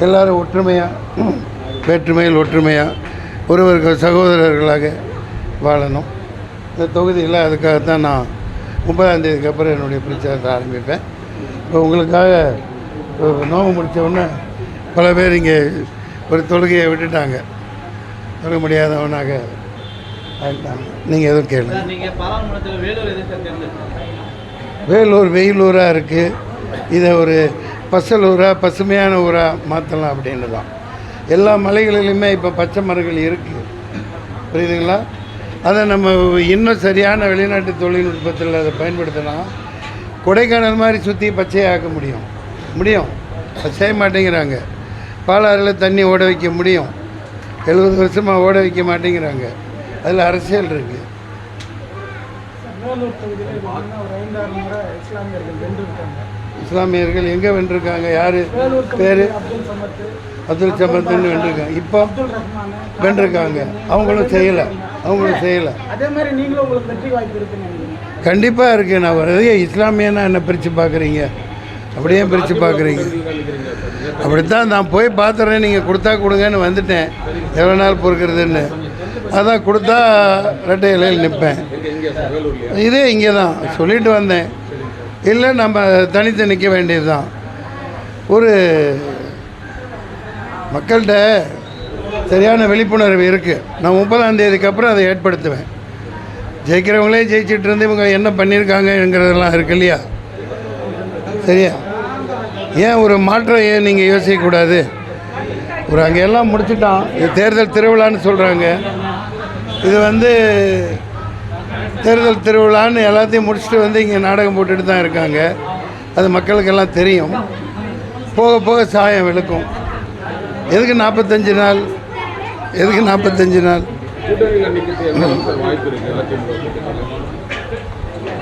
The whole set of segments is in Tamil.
எல்லோரும் ஒற்றுமையாக, வேற்றுமையில் ஒற்றுமையாக, ஒருவருக்கு சகோதரர்களாக வாழணும். இந்த தொகுதியில் அதுக்காகத்தான் நான் 30ஆம் தேதிக்கு அப்புறம் என்னுடைய பிரச்சாரத்தை ஆரம்பிப்பேன். இப்போ உங்களுக்காக நோம்பு முடித்த உடனே பல பேர் இங்கே ஒரு தொழுகையை விட்டுட்டாங்க, தொழ முடியாதவனாக ஆகிட்டாங்க. நீங்கள் எதுவும் கேளுங்க. வேலூர் வெயிலூராக இருக்குது, இதை ஒரு பசலூராக பசுமையான ஊராக மாற்றலாம் அப்படின்னு தான். எல்லா மலைகளிலுமே இப்போ பச்சை மரங்கள் இருக்குது, புரியுதுங்களா? அதை நம்ம இன்னும் சரியான வெளிநாட்டு தொழில்நுட்பத்தில் அதை பயன்படுத்தினா கொடைக்கானல் மாதிரி சுற்றி பச்சையாக்க முடியும். அது செய்ய மாட்டேங்கிறாங்க. பாலாறில் தண்ணி ஓட வைக்க முடியும், 70 வருஷமாக ஓட வைக்க மாட்டேங்கிறாங்க. அதில் அரசியல் இருக்குது. இஸ்லாமியர்கள் எங்கே வென்றிருக்காங்க? யார் பேர்? அப்துல் சமத்துன்னு வென்றிருக்காங்க. இப்போ வென்றிருக்காங்க. அவங்களும் செய்யலை. அதே மாதிரி நீங்களும் உங்களுக்கு வெற்றி வாய்ப்பு இருக்குன்னு கண்டிப்பாக இருக்குது. நான் வரதே இஸ்லாமியனா என்ன பிரித்து பார்க்குறீங்க? அப்படியே பிரித்து பார்க்குறீங்க? அப்படித்தான் நான் போய் பார்த்துறேன். நீங்கள் கொடுத்தா கொடுங்கன்னு வந்துட்டேன். எவ்வளோ நாள் பொறுக்கிறதுன்னு அதான் கொடுத்தா ரெட்டை இலையில் நிற்பேன். இதே இங்கே தான் சொல்லிட்டு வந்தேன். இல்லை நம்ம தனித்து நிற்க வேண்டியது தான். ஒரு மக்கள்கிட்ட சரியான விழிப்புணர்வு இருக்குது. நான் 30ஆம் தேதிக்கு அப்புறம் அதை ஏற்படுத்துவேன். ஜெயிக்கிறவங்களே ஜெயிச்சிட்டு இருந்து இவங்க என்ன பண்ணியிருக்காங்கங்கிறதெல்லாம் இருக்கு இல்லையா? சரியா? ஏன் ஒரு மாற்றம் ஏன் நீங்கள் யோசிக்கக்கூடாது? ஒரு அங்கே எல்லாம் முடிச்சுட்டான். இது தேர்தல் திருவிழான்னு சொல்கிறாங்க. இது தேர்தல் திருவிழான்னு எல்லாத்தையும் முடிச்சுட்டு இங்கே நாடகம் போட்டுட்டு தான் இருக்காங்க. அது மக்களுக்கெல்லாம் தெரியும். போக போக சாயம் விழுக்கும். எதுக்கு 45 நாள்?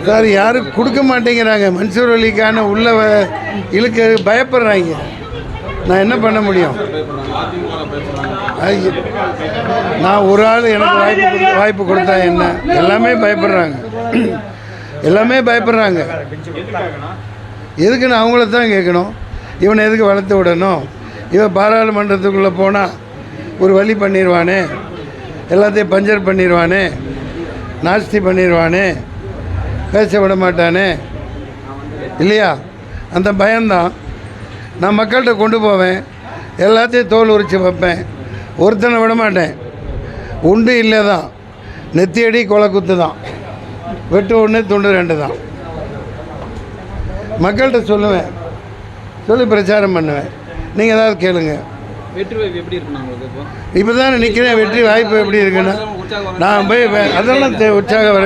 சார் யாரும் கொடுக்க மாட்டேங்கிறாங்க. மன்சூர் அலிக்கான உள்ள இழுக்க பயப்படுறாங்க. நான் என்ன பண்ண முடியும்? நான் ஒரு ஆள் எனக்கு வாய்ப்பு கொடுத்தா என்ன? எல்லாமே பயப்படுறாங்க. எதுக்கு நான் அவங்கள தான் கேட்கணும். இவனை எதுக்கு வளர்த்து விடணும்? இவன் பாராளுமன்றத்துக்குள்ளே போனால் ஒரு வழி பண்ணிடுவானே, எல்லாத்தையும் பஞ்சர் பண்ணிடுவானே, நாஸ்தி பண்ணிடுவானே, பேச விட மாட்டானே இல்லையா? அந்த பயம்தான். நான் மக்கள்கிட்ட கொண்டு போவேன், எல்லாத்தையும் தோல் உரித்து வைப்பேன், ஒருத்தனை விட மாட்டேன். உண்டு இல்லை தான், நெத்தியடி கொலை குத்து தான், வெட்டு 1 துண்டு 2 தான். மக்கள்கிட்ட சொல்லுவேன், சொல்லி பிரச்சாரம் பண்ணுவேன். நீங்கள் ஏதாவது கேளுங்க. வெற்றி வாய்ப்பு எப்படி இருக்குண்ணா உங்களுக்கு? இப்போ தானே நிற்கிறேன். வெற்றி வாய்ப்பு எப்படி இருக்குன்னா நான் போய் அதெல்லாம் உற்சாகம் வர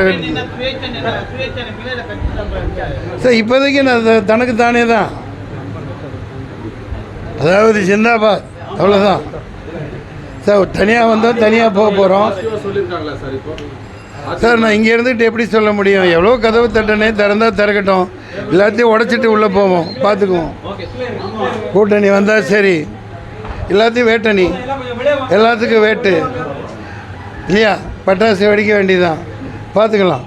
சார். இப்போதைக்கு நான் தனக்கு தானே தான், அதாவது ஜிந்தாபாத், அவ்வளோதான் சார். தனியாக வந்தோம், தனியாக போக போகிறோம் சார். நான் இங்கே இருந்துகிட்டு எப்படி சொல்ல முடியும்? எவ்வளோ கதவு தட்டனே, திறந்தால் திறக்கட்டும், எல்லாத்தையும் உடச்சிட்டு உள்ளே போவோம், பார்த்துக்குவோம். கூட்டணி வந்தால் சரி, எல்லாத்தையும் வேட்டணி, எல்லாத்துக்கும் வேட்டு இல்லையா? பட்டாசு வெடிக்க வேண்டியதுதான், பார்த்துக்கலாம்.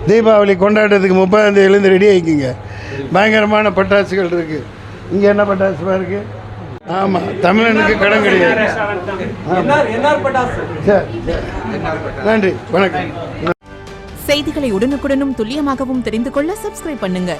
தீபாவளி கொண்டாடுறதுக்கு 30ஆம் தேதியிலேருந்து ரெடி ஆகிக்குங்க. பயங்கரமான பட்டாசுகள் இருக்குது. இங்கே என்ன பட்டாசுமா இருக்குது? ஆமாம், தமிழனுக்கு கடன் கிடையாது. சரி, நன்றி, வணக்கம். செய்திகளை உடனுக்குடனும் துல்லியமாகவும் தெரிந்து கொள்ள சப்ஸ்கிரைப் பண்ணுங்க.